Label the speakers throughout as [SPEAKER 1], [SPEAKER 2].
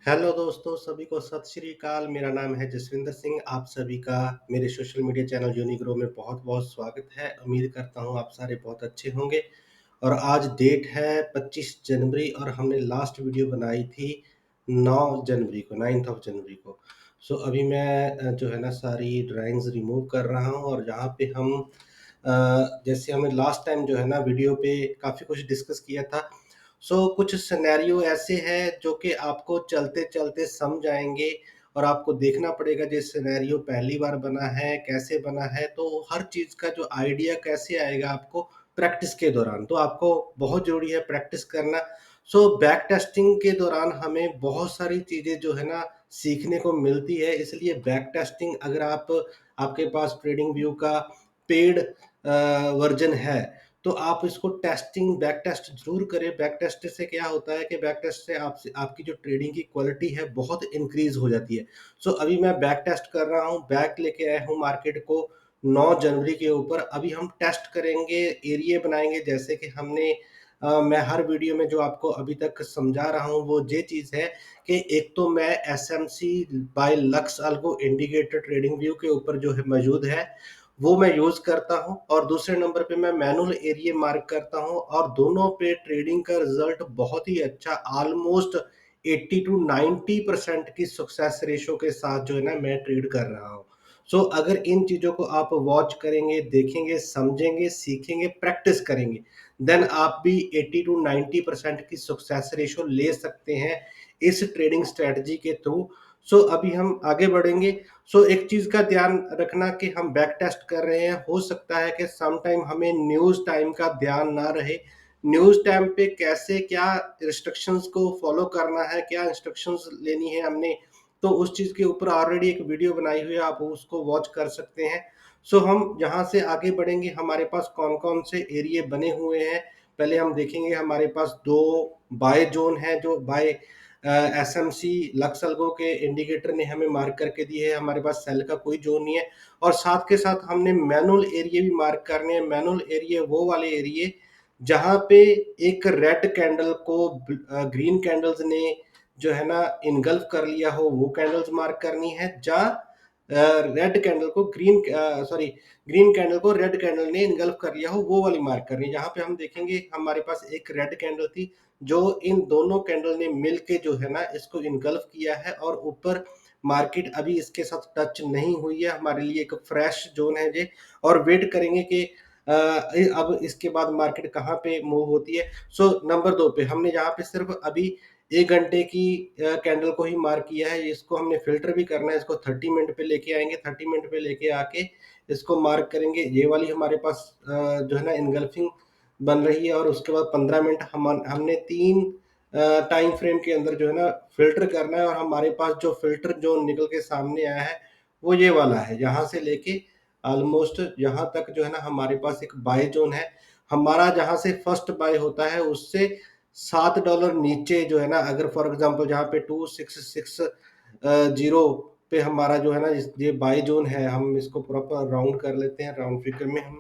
[SPEAKER 1] Hello दोस्तों, सभी को सत श्री अकाल। मेरा नाम है जसविंदर सिंह। आप सभी का मेरे सोशल मीडिया चैनल यूनिग्रो में बहुत-बहुत स्वागत है। उम्मीद करता हूँ आप सारे बहुत अच्छे होंगे। और आज डेट है 25 जनवरी और हमने लास्ट वीडियो बनाई थी 9 जनवरी को, 9th ऑफ जनवरी को। सो अभी मैं जो है ना सारी ड्राइंग्स रिमूव कर रहा हूँ और जहाँ पे हम जैसे हमने लास्ट टाइम जो है ना वीडियो पे काफ़ी कुछ डिस्कस किया था। कुछ सिनेरियो ऐसे हैं जो कि आपको चलते-चलते समझ आएँगे और आपको देखना पड़ेगा ये सिनेरियो पहली बार बना है, कैसे बना है, तो हर चीज़ का जो आइडिया कैसे आएगा आपको प्रैक्टिस के दौरान। तो आपको बहुत ज़रूरी है प्रैक्टिस करना। बैक टेस्टिंग के दौरान हमें बहुत सारी चीज़ें जो है ना सीखने को मिलती है, इसलिए बैक टेस्टिंग अगर आपके पास ट्रेडिंग व्यू का पेड वर्ज़न है, तो आप इसको बैक टेस्ट ज़रूर करें। बैक टेस्ट से क्या होता है कि बैक टेस्ट से आपकी जो ट्रेडिंग की क्वालिटी है बहुत इंक्रीज़ हो जाती है। अभी मैं बैक टेस्ट कर रहा हूँ, बैक लेके आया हूँ मार्केट को 9 जनवरी के ऊपर। अभी हम टेस्ट करेंगे, एरिये बनाएँगे जैसे कि मैं हर वीडियो में जो आपको अभी तक समझा रहा हूँ वो ये चीज़ है कि एक तो मैं SMC by LuxAlgo indicator TradingView के ऊपर जो है मौजूद है, वो मैं यूज़ करता हूँ और दूसरे नंबर पे मैं मैनुअल एरिया मार्क करता हूँ और दोनों पे ट्रेडिंग का रिज़ल्ट बहुत ही अच्छा ऑलमोस्ट 80 टू 90% की सक्सेस रेशियो के साथ जो है ना मैं ट्रेड कर रहा हूँ। अगर इन चीज़ों को आप वॉच करेंगे, देखेंगे, समझेंगे, सीखेंगे, प्रैक्टिस करेंगे, देन आप भी 80 टू 90% की सक्सेस रेशियो ले सकते हैं इस ट्रेडिंग स्ट्रैटेजी के थ्रू। अभी हम आगे बढ़ेंगे। एक चीज़ का ध्यान रखना कि हम बैक टेस्ट कर रहे हैं, हो सकता है कि सम टाइम हमें न्यूज़ टाइम का ध्यान ना रहे। न्यूज़ टाइम पे कैसे क्या रिस्ट्रिक्शंस को फॉलो करना है, क्या इंस्ट्रक्शंस लेनी है हमने, तो उस चीज़ के ऊपर ऑलरेडी एक वीडियो बनाई हुई है, आप उसको वॉच कर सकते हैं। हम यहाँ से आगे बढ़ेंगे, हमारे पास कौन-कौन से एरिये बने हुए हैं। पहले हम देखेंगे हमारे पास 2 बाय ज़ोन है जो एसएमसी लक्स अल्गो के इंडिकेटर ने हमें मार्क करके दी है। हमारे पास सेल का कोई ज़ोन नहीं है और साथ के साथ हमने मैनुअल एरिया भी मार्क करने हैं। मैनुअल एरिया वो वाले एरिये जहाँ पे एक रेड कैंडल को ग्रीन कैंडल्स ने जो है ना इनगल्फ कर लिया हो, वो कैंडल्स मार्क करनी है। जहाँ रेड कैंडल को ग्रीन कैंडल को रेड कैंडल ने इनगल्फ कर लिया हो, वो वाली मार्क करनी है। यहाँ पे हम देखेंगे हमारे पास एक रेड कैंडल थी जो इन दोनों कैंडल ने मिलके जो है ना इसको इनगल्फ किया है और ऊपर मार्केट अभी इसके साथ टच नहीं हुई है। हमारे लिए एक फ्रेश जोन है ये और वेट करेंगे कि अब इसके बाद मार्केट कहाँ पे मूव होती है। नंबर 2 पे हमने यहाँ पे सिर्फ अभी 1 घंटे की कैंडल को ही मार्क किया है। इसको हमने फ़िल्टर भी करना है, इसको 30 मिनट पे लेके आएँगे, 30 मिनट पे लेके आके इसको मार्क करेंगे। ये वाली हमारे पास जो है ना एन्गल्फिंग बन रही है और उसके बाद 15 मिनट हमने 3 टाइम फ्रेम के अंदर जो है ना फ़िल्टर करना है और हमारे पास जो फ़िल्टर जो निकल के सामने आया है, वो ये वाला है। यहाँ से लेके ऑलमोस्ट यहाँ तक जो है ना हमारे पास एक बाय ज़ोन है। हमारा जहाँ से फर्स्ट बाय होता है उससे $7 नीचे जो है ना अगर फॉर एग्ज़ाम्पल जहाँ पे 2660 पे हमारा जो है ना ये बाय ज़ोन है, हम इसको प्रॉपर राउंड कर लेते हैं, राउंड फिगर में हम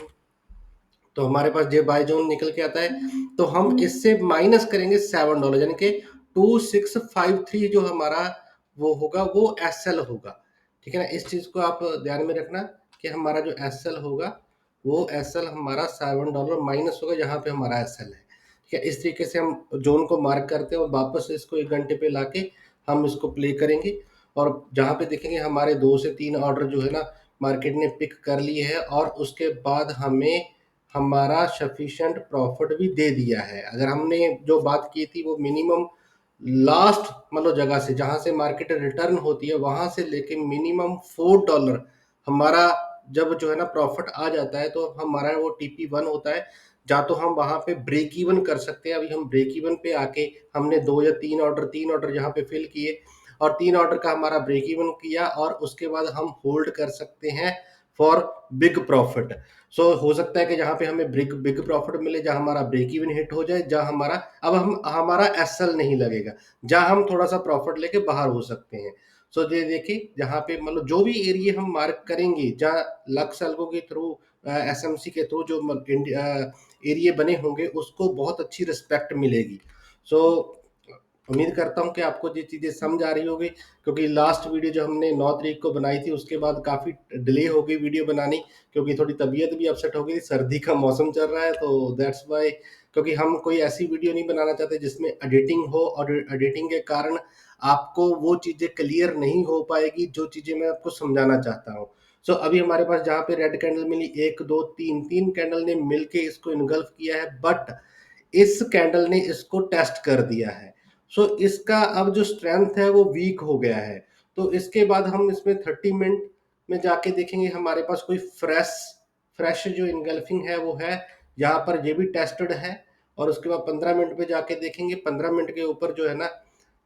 [SPEAKER 1] तो हमारे पास ये बाय ज़ोन निकल के आता है, तो हम इससे माइनस करेंगे $7 यानी कि 2653 जो हमारा वो होगा वो एसएल होगा। ठीक है ना? इस चीज़ को आप ध्यान में रखना कि हमारा जो एसएल होगा, वो एसएल हमारा $7 माइनस होगा जहाँ पे हमारा एसएल है। ठीक है? इस तरीके से हम ज़ोन को मार्क करते हैं और वापस इसको 1 घंटे पे लाके हम इसको प्ले करेंगे और जहाँ पे देखेंगे हमारे 2 से 3 ऑर्डर जो है ना मार्केट ने पिक कर लिए हैं और उसके बाद हमें हमारा सफिशिएंट प्रॉफिट भी दे दिया है। अगर हमने जो बात की थी वो मिनिमम लास्ट मतलब जगह से जहाँ से मार्केट रिटर्न होती है वहाँ से लेके मिनिमम $4 हमारा जब जो है ना प्रॉफिट आ जाता है तो हमारा वो टीपी 1 होता है। या तो हम वहाँ पे ब्रेक इवन कर सकते हैं। अभी हम ब्रेक इवन पे आके हमने 2 या 3 ऑर्डर यहाँ पे फिल किए और 3 ऑर्डर का हमारा ब्रेक इवन किया और उसके बाद हम होल्ड कर सकते हैं फॉर बिग प्रॉफिट। हो सकता है कि जहाँ पे हमें बिग प्रॉफिट मिले, जहाँ हमारा ब्रेक इवन हिट हो जाए, जहाँ हमारा एसएल नहीं लगेगा, जहाँ हम थोड़ा-सा प्रॉफिट लेके बाहर हो सकते हैं। ये देखिए जहाँ पे मतलब जो भी एरिया हम मार्क करेंगे, जहाँ लक्स एल्गो के थ्रू एसएमसी के थ्रू जो एरिया बने होंगे, उसको बहुत अच्छी रिस्पेक्ट मिलेगी। सो उम्मीद करता हूँ कि आपको ये चीज़ें समझ आ रही होगी, क्योंकि लास्ट वीडियो जो हमने 9 तारीख को बनाई थी उसके बाद काफ़ी डिले हो गई वीडियो बनानी, क्योंकि थोड़ी तबीयत भी अपसेट हो गई थी, सर्दी का मौसम चल रहा है तो दैट्स व्हाई, क्योंकि हम कोई ऐसी वीडियो नहीं बनाना चाहते जिसमें एडिटिंग हो, और एडिटिंग के कारण आपको वो चीज़ें क्लियर नहीं हो पाएगी जो चीज़ें मैं आपको समझाना चाहता हूँ। सो अभी हमारे पास जहाँ पे रेड कैंडल मिली 1, 2, 3, 3 कैंडल ने मिलके इसको इनगल्फ किया है, बट इस कैंडल ने इसको टेस्ट कर दिया है। सो इसका अब जो स्ट्रेंथ है वो वीक हो गया है। तो इसके बाद हम इसमें 30 मिनट में जाके देखेंगे हमारे पास कोई फ्रेश फ्रेश जो इनगल्फिंग है वो है, यहाँ पर ये भी टेस्टेड है। और उसके बाद 15 मिनट पे जाके देखेंगे, 15 मिनट के ऊपर जो है ना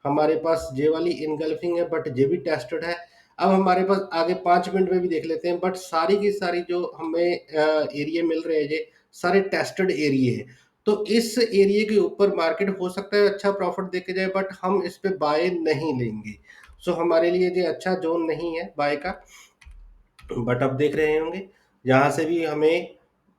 [SPEAKER 1] हमारे पास ये वाली इनगल्फिंग है, बट ये भी टेस्टेड है। अब हमारे पास आगे 5 मिनट में भी देख लेते हैं, बट सारी की सारी जो हमें एरिया मिल रहे हैं ये सारे टेस्टेड एरिया है। तो इस एरिया के ऊपर मार्केट हो सकता है अच्छा प्रॉफिट देके जाए, बट हम इस पे बाय नहीं लेंगे। सो हमारे लिए ये अच्छा जोन नहीं है बाय का। बट अब देख रहे होंगे यहाँ से भी हमें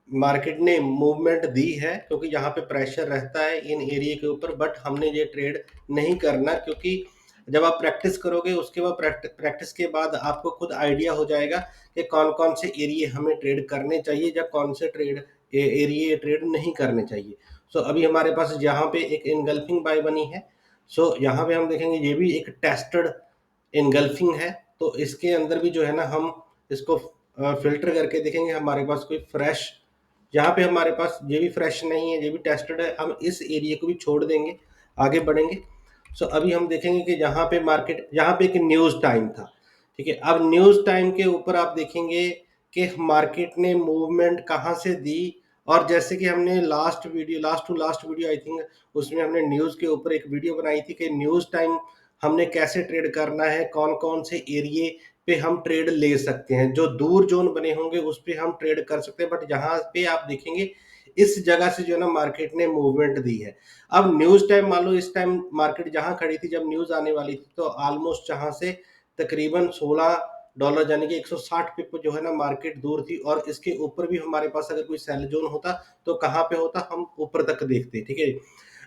[SPEAKER 1] मार्केट ने मूवमेंट दी है, क्योंकि यहाँ पे प्रेशर रहता है इन एरिया के ऊपर, बट हमने ये ट्रेड नहीं करना, क्योंकि जब आप प्रैक्टिस करोगे उसके बाद प्रैक्टिस के बाद आपको खुद आइडिया हो जाएगा कि कौन कौन से एरिया हमें ट्रेड करने चाहिए या कौन से ट्रेड एरिया ट्रेड नहीं करने चाहिए। सो अभी हमारे पास यहाँ पे एक इनगल्फिंग बाय बनी है। सो यहाँ पे हम देखेंगे ये भी एक टेस्टेड इनगल्फिंग है। तो इसके अंदर भी जो है ना हम इसको फिल्टर करके देखेंगे हमारे पास कोई फ्रेश, यहाँ पे हमारे पास ये भी फ्रेश नहीं है, ये भी टेस्टेड है, हम इस एरिया को भी छोड़ देंगे, आगे बढ़ेंगे। सो अभी हम देखेंगे कि यहाँ पे मार्केट, यहाँ पे एक न्यूज़ टाइम था, ठीक है। अब न्यूज़ टाइम के ऊपर आप देखेंगे कि मार्केट ने मूवमेंट कहाँ से दी। और जैसे कि हमने last to last video I think उसमें हमने न्यूज़ के ऊपर एक वीडियो बनाई थी कि न्यूज़ टाइम हमने कैसे ट्रेड करना है, कौन कौन से एरिए पे हम ट्रेड ले सकते हैं। जो दूर जोन बने होंगे उस पे हम ट्रेड कर सकते हैं, बट यहाँ पे आप देखेंगे इस जगह से जो है ना मार्केट ने मूवमेंट दी है। अब न्यूज़ टाइम मान लो इस टाइम मार्केट जहाँ खड़ी थी जब न्यूज़ आने वाली थी, तो ऑलमोस्ट जहाँ से तकरीबन $16 यानी कि 160 पिप जो है ना मार्केट दूर थी, और इसके ऊपर भी हमारे पास अगर कोई सेल जोन होता तो कहाँ पे होता, हम ऊपर तक देखते, ठीक है।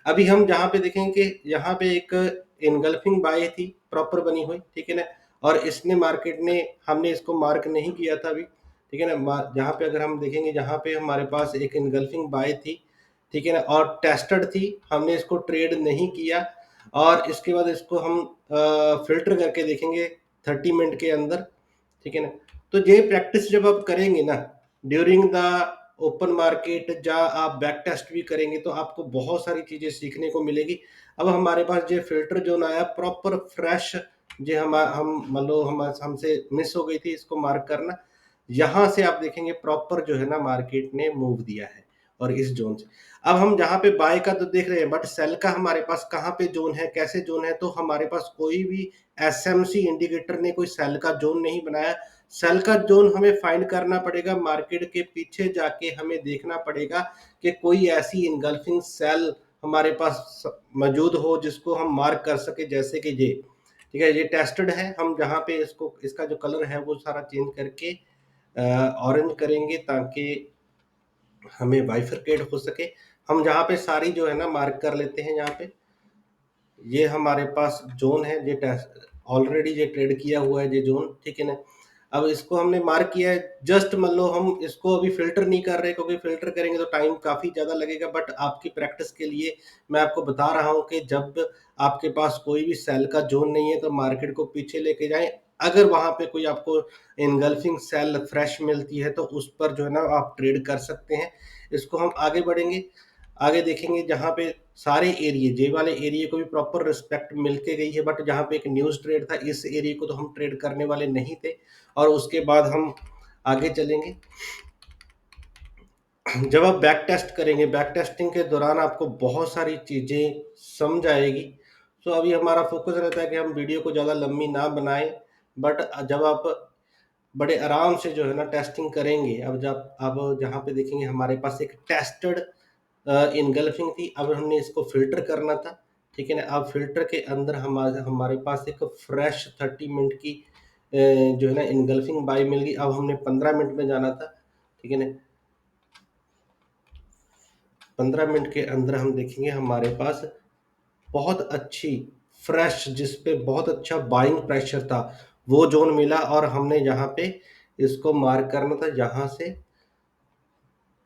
[SPEAKER 1] अभी हम जहाँ पे देखेंगे कि यहाँ पे एक इनगल्फिंग बाय थी प्रॉपर बनी हुई, ठीक है ना। और इसने मार्केट ने, हमने इसको मार्क नहीं किया था अभी, ठीक है ना। जहाँ पे अगर हम देखेंगे जहाँ पे हमारे पास एक इनगल्फिंग बाय थी, ठीक है ना, और टेस्टेड थी, हमने इसको ट्रेड नहीं किया। और इसके बाद इसको हम फिल्टर करके देखेंगे 30 मिनट के अंदर, ठीक है ना। तो ये प्रैक्टिस जब आप करेंगे ना ड्यूरिंग द ओपन मार्केट, जा आप बैक टेस्ट भी करेंगे तो आपको बहुत सारी चीजें सीखने को मिलेगी। अब हमारे पास ये फिल्टर जो आया प्रॉपर फ्रेश, जो हम मान लो हमसे मिस हो गई थी इसको मार्क करना, यहाँ से आप देखेंगे प्रॉपर जो है ना मार्केट ने मूव दिया है और इस जोन से। अब हम जहाँ पे बाय का तो देख रहे हैं, बट सेल का हमारे पास कहाँ पे जोन है, कैसे जोन है, तो हमारे पास कोई भी एसएमसी इंडिकेटर ने कोई सेल का जोन नहीं बनाया। सेल का जोन हमें फाइंड करना पड़ेगा, मार्केट के पीछे जाके हमें देखना पड़ेगा कि कोई ऐसी इनगल्फिंग सेल हमारे पास मौजूद हो जिसको हम मार्क कर सके, जैसे कि ये, ठीक है, ये टेस्टेड है। हम जहाँ पे इसको, इसका जो कलर है वो सारा चेंज करके ऑरेंज करेंगे ताकि हमें बाइफरकेट हो सके। हम जहाँ पे सारी जो है ना मार्क कर लेते हैं, यहाँ पे ये हमारे पास जोन है, ये ऑलरेडी ये ट्रेड किया हुआ है ये जोन, ठीक है ना। अब इसको हमने मार्क किया है, जस्ट मान लो हम इसको अभी फिल्टर नहीं कर रहे, क्योंकि फिल्टर करेंगे तो टाइम काफ़ी ज़्यादा लगेगा, बट आपकी प्रैक्टिस के लिए मैं आपको बता रहा हूँ कि जब आपके पास कोई भी सेल का जोन नहीं है तो मार्केट को पीछे लेके जाएं। अगर वहाँ पे कोई आपको इनगल्फिंग सेल फ्रेश मिलती है तो उस पर जो है ना आप ट्रेड कर सकते हैं। इसको हम आगे बढ़ेंगे, आगे देखेंगे जहाँ पे सारे एरिए, जे वाले एरिए को भी प्रॉपर रिस्पेक्ट मिल के गई है, बट जहाँ पे एक न्यूज़ ट्रेड था इस एरिए को तो हम ट्रेड करने वाले नहीं थे। और उसके बाद हम आगे चलेंगे। जब आप बैक टेस्ट करेंगे, बैक टेस्टिंग के दौरान आपको बहुत सारी चीज़ें समझ आएगी। तो अभी हमारा फोकस रहता है कि हम वीडियो को ज़्यादा लंबी ना बनाएं, बट जब आप बड़े आराम से जो है ना टेस्टिंग करेंगे, अब जब अब जहाँ पे देखेंगे हमारे पास एक टेस्टेड इनगल्फिंग थी, अब हमने इसको फ़िल्टर करना था, ठीक है ना। अब फ़िल्टर के अंदर हमारे हमारे पास एक फ्रेश 30 मिनट की जो है ना इनगल्फिंग बाय मिल गई। अब हमने 15 मिनट में जाना था, ठीक है ना। 15 मिनट के अंदर हम देखेंगे हमारे पास बहुत अच्छी फ्रेश, जिस पे बहुत अच्छा बाइंग प्रेशर था, वो ज़ोन मिला और हमने जहाँ पे इसको मार्क करना था, जहाँ से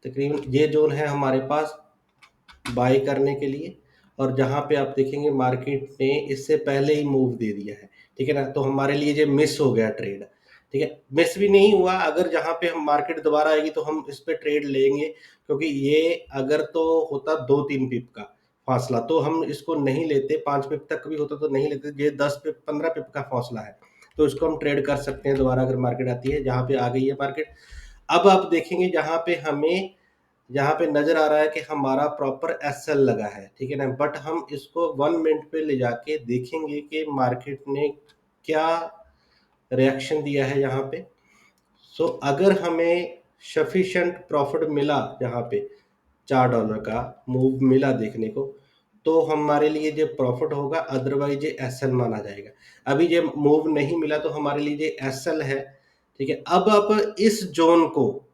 [SPEAKER 1] तकरीबन ये ज़ोन है हमारे पास बाय करने के लिए, और जहाँ पे आप देखेंगे मार्केट ने इससे पहले ही मूव दे दिया है, ठीक है ना? तो हमारे लिए ये मिस हो गया ट्रेड, ठीक है? मिस भी नहीं हुआ, अगर जहाँ पे हम मार्केट दोबारा आएगी तो हम इस पे ट्रेड लेंगे, क्योंकि ये अगर तो होता 2-3 पिप का फासला तो हम इसको नहीं लेते, 5 पिप तक भी होता तो नहीं लेते, ये 10 पिप 15 पिप का फासला है, तो इसको हम ट्रेड कर सकते हैं दोबारा अगर मार्केट आती है, जहाँ पे आ गई है मार्केट। अब आप देखेंगे जहाँ पे हमें, यहाँ पे नजर आ रहा है कि हमारा प्रॉपर एसएल लगा है, ठीक है ना? बट हम इसको 1 मिनट पे ले जाके देखेंगे कि मार्केट ने क्या रिएक्शन दिया है यहाँ पे। सो अगर हमें सफिशिएंट प्रॉफिट मिला, यहाँ पे $4 का मूव मिला देखने को, तो हमारे लिए जो प्रॉफिट होगा, अदरवाइज ये एसएल माना जाएगा। अभी ये मूव नहीं मिला तो हमारे लिए ये एसएल है, ठीक है? अब आप इस जोन को,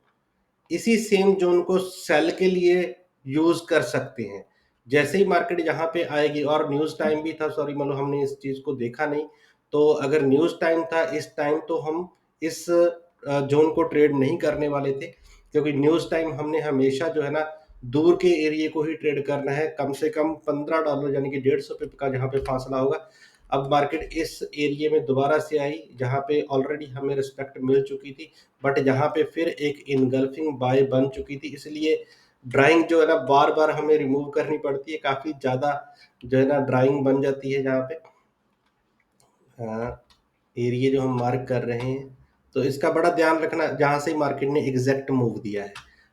[SPEAKER 1] इसी सेम जोन को सेल के लिए यूज कर सकते हैं। जैसे ही मार्केट यहाँ पे आएगी, और न्यूज टाइम भी था, सॉरी मतलब हमने इस चीज को देखा नहीं, तो अगर न्यूज टाइम था इस टाइम तो हम इस जोन को ट्रेड नहीं करने वाले थे, क्योंकि न्यूज टाइम हमने हमेशा जो है ना दूर के एरिया को ही ट्रेड करना है, कम से कम $15 यानी कि 150 पिप का जहाँ पे फासला होगा। अब मार्केट इस एरिया में दोबारा से आई, जहाँ पे ऑलरेडी हमें रिस्पेक्ट मिल चुकी थी, बट जहाँ पे फिर एक इनगल्फिंग बाय बन चुकी थी, इसलिए ड्राइंग जो है ना बार बार हमें रिमूव करनी पड़ती है, काफी ज्यादा जो है ना ड्राइंग बन जाती है जहाँ पे एरिया जो हम मार्क कर रहे हैं। तो इसका बड़ा ध्यान रखना, जहाँ से मार्केट ने एग्जैक्ट मूव दिया है।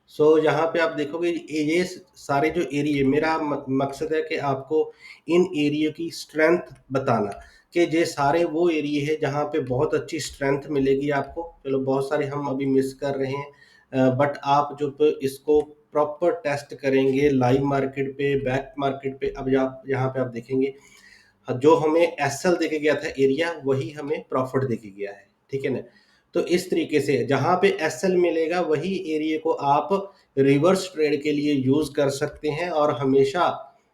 [SPEAKER 1] सो यहाँ पे आप देखोगे ये सारे जो एरिया, मेरा मकसद है कि आपको इन एरिया की स्ट्रेंथ बताना, कि ये सारे वो एरिया है जहाँ पे बहुत अच्छी स्ट्रेंथ मिलेगी आपको। चलो बहुत सारे हम अभी मिस कर रहे हैं, बट आप जो इसको प्रॉपर टेस्ट करेंगे लाइव मार्केट पे, बैक मार्केट पे, अब यहाँ पे आप देखेंगे जो हमें एसएल देके गया था एरिया, वही हमें प्रॉफिट देके गया है, ठीक है ना? तो इस तरीके से जहां पे एसएल मिलेगा वही एरिया को आप रिवर्स ट्रेड के लिए यूज कर सकते हैं, और हमेशा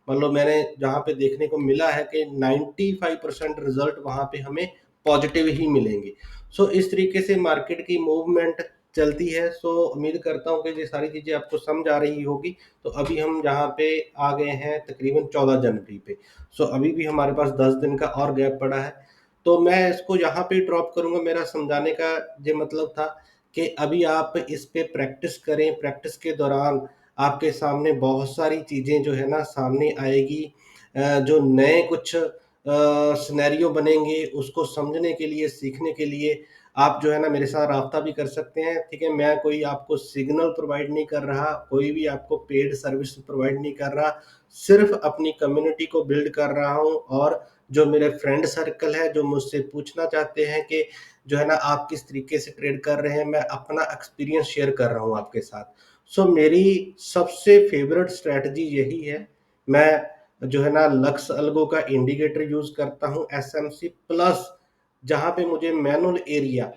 [SPEAKER 1] मतलब मैंने जहां पे देखने को मिला है कि 95% रिजल्ट वहां पे हमें पॉजिटिव ही मिलेंगे। सो इस तरीके से मार्केट की मूवमेंट चलती है। सो उम्मीद करता हूँ कि ये सारी चीजें आपको समझ आ रही होगी। तो अभी हम जहाँ पे आ गए हैं तकरीबन 14 जनवरी पे, सो अभी भी हमारे पास 10 दिन का और गैप पड़ा है। तो मैं इसको यहाँ पे ड्रॉप करूंगा। मेरा समझाने का ये मतलब था कि अभी आप इस पे प्रैक्टिस करें, प्रैक्टिस के दौरान आपके सामने बहुत सारी चीज़ें जो है ना सामने आएगी, जो नए कुछ सिनेरियो बनेंगे, उसको समझने के लिए, सीखने के लिए आप जो है ना मेरे साथ राब्ता भी कर सकते हैं, ठीक है? मैं कोई आपको सिग्नल प्रोवाइड नहीं कर रहा, कोई भी आपको पेड सर्विस प्रोवाइड नहीं कर रहा, सिर्फ अपनी कम्युनिटी को बिल्ड कर रहा हूँ, और जो मेरे फ्रेंड सर्कल है जो मुझसे पूछना चाहते हैं कि जो है ना आप किस तरीके से ट्रेड कर रहे हैं, मैं अपना एक्सपीरियंस शेयर कर रहा हूँ आपके साथ। सो मेरी सबसे फेवरेट स्ट्रेटजी यही है। मैं जो है ना लक्स अल्गो का इंडिकेटर यूज करता हूँ, एसएमसी प्लस, जहाँ पे मुझे मैनुअल एरिया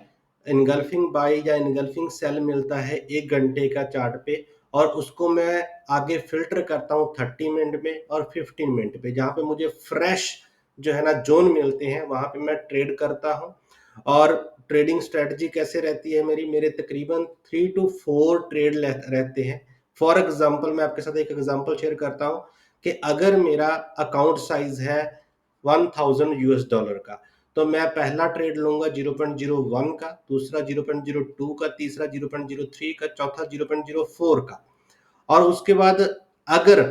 [SPEAKER 1] इनगल्फिंग बाय या इनगल्फिंग सेल मिलता है 1 घंटे का चार्ट पे, और उसको मैं आगे फिल्टर करता हूँ 30 मिनट में और 15 मिनट पे, जहाँ पे मुझे फ्रेश जो है ना जोन मिलते हैं, वहां पे मैं ट्रेड करता हूँ। और ट्रेडिंग स्ट्रेटजी कैसे रहती है मेरी, मेरे तकरीबन 3 to 4 ट्रेड रहते हैं। फॉर एग्जांपल मैं आपके साथ एक एग्जांपल शेयर करता हूँ कि अगर मेरा अकाउंट साइज है $1000 का, तो मैं पहला ट्रेड लूंगा 0.01 का, दूसरा 0.02 का, तीसरा 0.03 का, चौथा 0.04 का। और उसके बाद अगर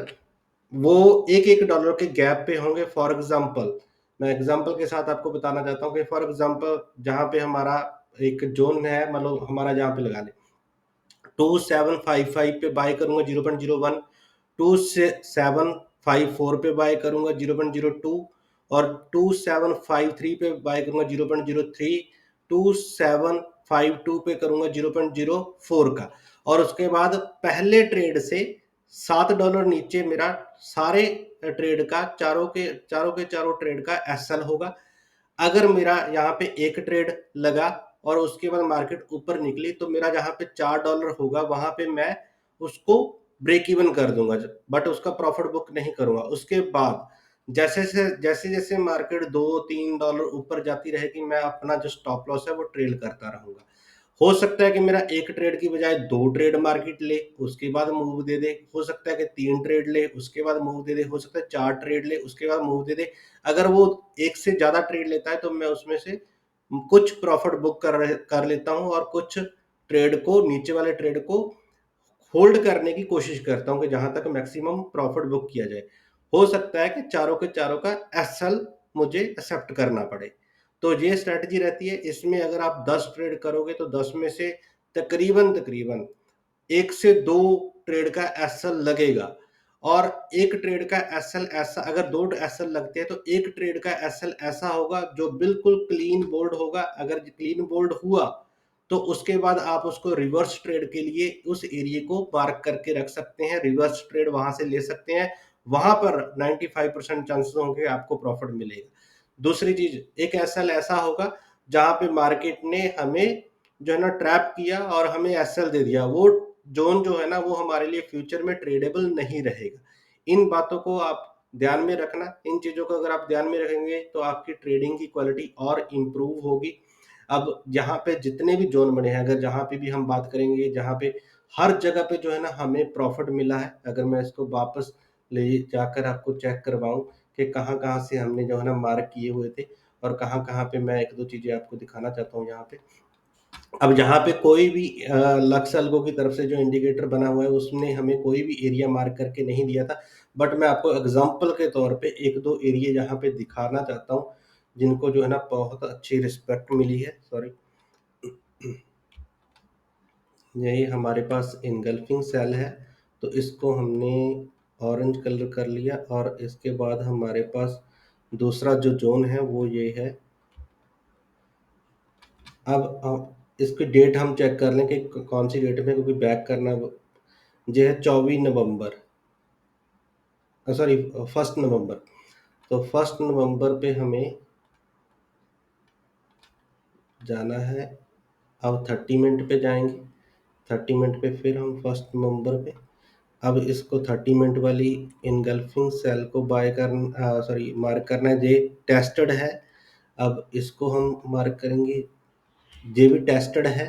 [SPEAKER 1] वो एक एक डॉलर के गैप पे होंगे, फॉर एग्जांपल मैं एग्जांपल के साथ आपको बताना चाहता हूँ कि फॉर एग्जांपल जहां पे हमारा एक जोन है, मतलब हमारा जहां पे लगा ले 2755 पे बाय करूंगा 0.01, 2754 पे बाय करूंगा 0.02, और 2753 पे बाय करूंगा 0.03, 2752 पे करूंगा 0.04 का। और उसके बाद पहले ट्रेड से $7 नीचे मेरा सारे ट्रेड का, चारों के चारों ट्रेड का एसएल होगा। अगर मेरा यहाँ पे एक ट्रेड लगा और उसके बाद मार्केट ऊपर निकली, तो मेरा जहाँ पे $4 होगा वहां पे मैं उसको ब्रेक इवन कर दूंगा, बट उसका प्रॉफिट बुक नहीं करूंगा। उसके बाद जैसे-जैसे मार्केट $2-3 ऊपर जाती रहेगी, मैं अपना जो स्टॉप लॉस है वो ट्रेल करता रहूँगा। हो सकता है कि मेरा 1 ट्रेड की बजाय 2 ट्रेड मार्केट ले, उसके बाद मूव दे दे। हो सकता है कि 3 ट्रेड ले, उसके बाद मूव दे दे। हो सकता है 4 ट्रेड ले, उसके बाद मूव दे दे। अगर वो 1 से ज़्यादा ट्रेड लेता है तो मैं उसमें से कुछ प्रॉफिट बुक कर लेता हूँ और कुछ ट्रेड को, नीचे वाले ट्रेड को होल्ड करने की कोशिश करता हूँ कि जहां तक मैक्सिमम प्रॉफिट बुक किया जाए। हो सकता है कि चारों के चारों का एसएल मुझे एक्सेप्ट करना पड़े। तो ये स्ट्रेटजी रहती है। इसमें अगर आप 10 ट्रेड करोगे तो 10 में से तकरीबन तकरीबन 1 से 2 ट्रेड का एसएल लगेगा। और एक ट्रेड का एसएल ऐसा, अगर 2 एसएल लगते हैं तो एक ट्रेड का एसएल ऐसा होगा जो बिल्कुल क्लीन बोल्ड होगा। अगर क्लीन बोल्ड हुआ तो उसके बाद आप उसको रिवर्स ट्रेड के लिए उस एरिया को मार्क करके रख सकते हैं, रिवर्स ट्रेड वहां से ले सकते हैं। वहां पर 95% चांसेस होंगे आपको प्रॉफिट मिलेगा। दूसरी चीज, एक एसएल ऐसा होगा जहां पे मार्केट ने हमें जो है ना ट्रैप किया और हमें एसएल दे दिया। वो जोन जो है ना वो हमारे लिए फ्यूचर में ट्रेडेबल नहीं रहेगा। इन बातों को आप ध्यान में रखना। इन चीजों को अगर आप ध्यान में रखेंगे तो आपकी ट्रेडिंग की क्वालिटी और इम्प्रूव होगी। अब यहाँ पे जितने भी जोन बने हैं, अगर जहाँ पे भी हम बात करेंगे, जहाँ पे हर जगह पे जो है ना हमें प्रॉफिट मिला है, अगर मैं इसको वापस ले जाकर आपको चेक करवाऊं कि कहाँ कहाँ से हमने जो है ना मार्क किए हुए थे और कहाँ कहाँ पे, मैं एक दो चीजें आपको दिखाना चाहता हूँ यहाँ पे। अब जहाँ पे कोई भी लक्स एल्गो की तरफ से जो इंडिकेटर बना हुआ है उसने हमें कोई भी एरिया मार्क करके नहीं दिया था, बट मैं आपको एग्जांपल के तौर पे एक दो एरिया जहाँ पे दिखाना चाहता हूँ जिनको जो है ना बहुत अच्छी रिस्पेक्ट मिली है। सॉरी, यही हमारे पास इनगल्फिंग सेल है, तो इसको हमने ऑरेंज कलर कर लिया और इसके बाद हमारे पास दूसरा जो जोन है वो ये है। अब इसकी डेट हम चेक कर लें कि कौन सी डेट में, क्योंकि बैक करना ये है 24 नवंबर, सॉरी 1 नवंबर। तो 1 नवंबर पे हमें जाना है। अब 30 मिनट पे जाएंगे, 30 मिनट पे फिर हम 1 नवंबर पे, अब इसको 30 मिनट वाली इनगल्फिंग सेल को बाय करना, सॉरी मार्क करना है। ये टेस्टेड है, अब इसको हम मार्क करेंगे। ये भी टेस्टेड है,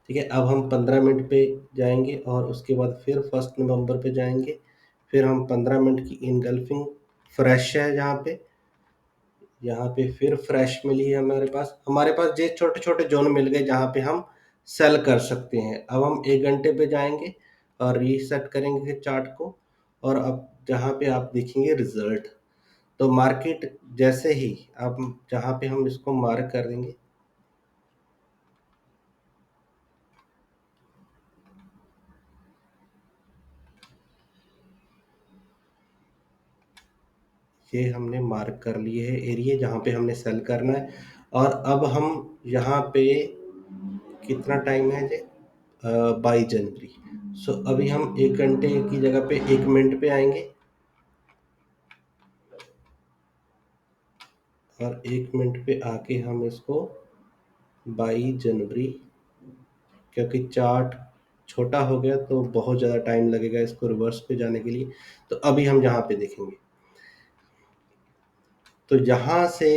[SPEAKER 1] ठीक है। अब हम 15 मिनट पे जाएंगे और उसके बाद फिर 1 नवंबर पे जाएंगे। फिर हम 15 मिनट की इनगल्फिंग फ्रेश है यहाँ पे फिर फ्रेश मिली है हमारे पास ये छोटे छोटे जोन मिल गए जहाँ पे हम सेल कर सकते हैं। अब हम 1 घंटे पे जाएंगे और रीसेट करेंगे चार्ट को, और अब जहाँ पे आप देखेंगे रिजल्ट, तो मार्केट जैसे ही अब जहाँ पे हम इसको मार्क कर देंगे, ये हमने मार्क कर लिए है एरिया जहाँ पे हमने सेल करना है। और अब हम यहाँ पे कितना टाइम है जी, 22 जनवरी। सो अभी हम 1 घंटे की जगह पे 1 मिनट पे आएंगे और 1 मिनट पे आके हम इसको 22 जनवरी, क्योंकि चार्ट छोटा हो गया तो बहुत ज़्यादा टाइम लगेगा इसको रिवर्स पे जाने के लिए। तो अभी हम यहाँ पे देखेंगे, तो यहाँ से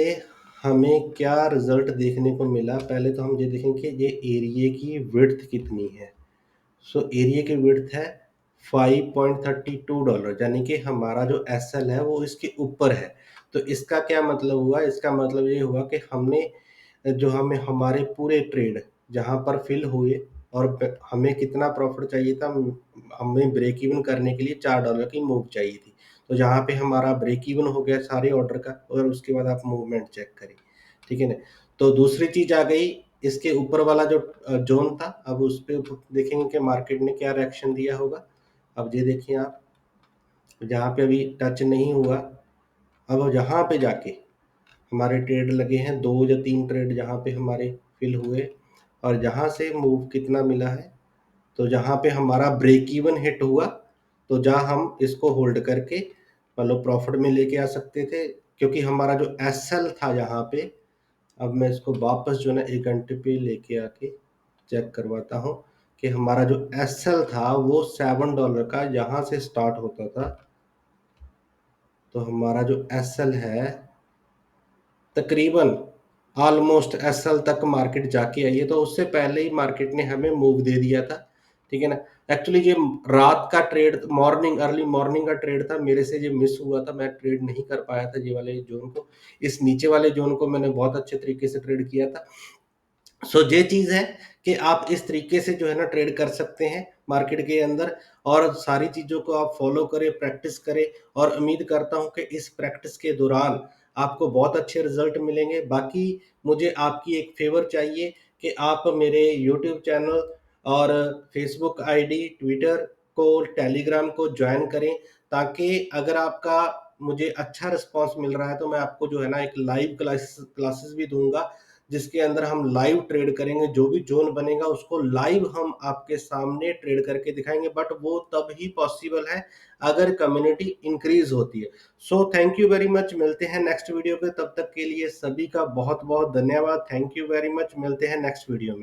[SPEAKER 1] हमें क्या रिजल्ट देखने को मिला। पहले तो हम ये देखेंगे ये एरिया की विड्थ कितनी है। सो एरिया की विड्थ है $5.32, यानी कि हमारा जो एसएल है वो इसके ऊपर है। तो इसका क्या मतलब हुआ, इसका मतलब ये हुआ कि हमने जो हमें हमारे पूरे ट्रेड जहाँ पर फिल हुए और हमें कितना प्रॉफिट चाहिए था, हमें ब्रेक इवन करने के लिए $4 की मूव चाहिए थी। तो जहाँ पे हमारा ब्रेक इवन हो गया सारे ऑर्डर का, और उसके बाद आप मूवमेंट चेक करें, ठीक है ना। तो दूसरी चीज आ गई, इसके ऊपर वाला जो जोन था, अब उस पे देखेंगे कि मार्केट ने क्या रिएक्शन दिया होगा। अब ये देखिए आप, जहाँ पे अभी टच नहीं हुआ, अब जहाँ पे जाके हमारे ट्रेड लगे हैं, 2 या 3 ट्रेड जहाँ पे हमारे फिल हुए और जहाँ से मूव कितना मिला है, तो जहाँ पे हमारा ब्रेक इवन हिट हुआ तो जहाँ हम इसको होल्ड करके मतलब प्रॉफिट में लेके आ सकते थे, क्योंकि हमारा जो एसएल था यहाँ पे, अब मैं इसको वापस जो है ना 1 घंटे पे लेके आके चेक करवाता हूँ कि हमारा जो एसएल था वो $7 का यहाँ से स्टार्ट होता था। तो हमारा जो एसएल है तकरीबन ऑलमोस्ट एसएल तक मार्केट जाके आई है, तो उससे पहले ही मार्केट ने हमें मूव दे दिया था, ठीक है ना। एक्चुअली ये रात का ट्रेड, मॉर्निंग अर्ली मॉर्निंग का ट्रेड था, मेरे से ये मिस हुआ था, मैं ट्रेड नहीं कर पाया था ये वाले जोन को। इस नीचे वाले जोन को मैंने बहुत अच्छे तरीके से ट्रेड किया था। ये चीज़ है कि आप इस तरीके से जो है ना ट्रेड कर सकते हैं मार्केट के अंदर, और सारी चीज़ों को आप फॉलो करें, प्रैक्टिस करें, और उम्मीद करता हूं कि इस प्रैक्टिस के दौरान आपको बहुत अच्छे रिजल्ट मिलेंगे। बाकी मुझे आपकी एक फेवर चाहिए कि आप मेरे यूट्यूब चैनल और फेसबुक आईडी, ट्विटर को, टेलीग्राम को ज्वाइन करें, ताकि अगर आपका मुझे अच्छा रिस्पांस मिल रहा है तो मैं आपको जो है ना एक लाइव क्लासेस भी दूंगा, जिसके अंदर हम लाइव ट्रेड करेंगे। जो भी जोन बनेगा उसको लाइव हम आपके सामने ट्रेड करके दिखाएंगे, बट वो तब ही पॉसिबल है अगर कम्युनिटी इंक्रीज होती है। So thank you very much, मिलते हैं नेक्स्ट वीडियो पे, तब तक के लिए सभी का बहुत बहुत धन्यवाद। थैंक यू वेरी मच, मिलते हैं नेक्स्ट वीडियो में।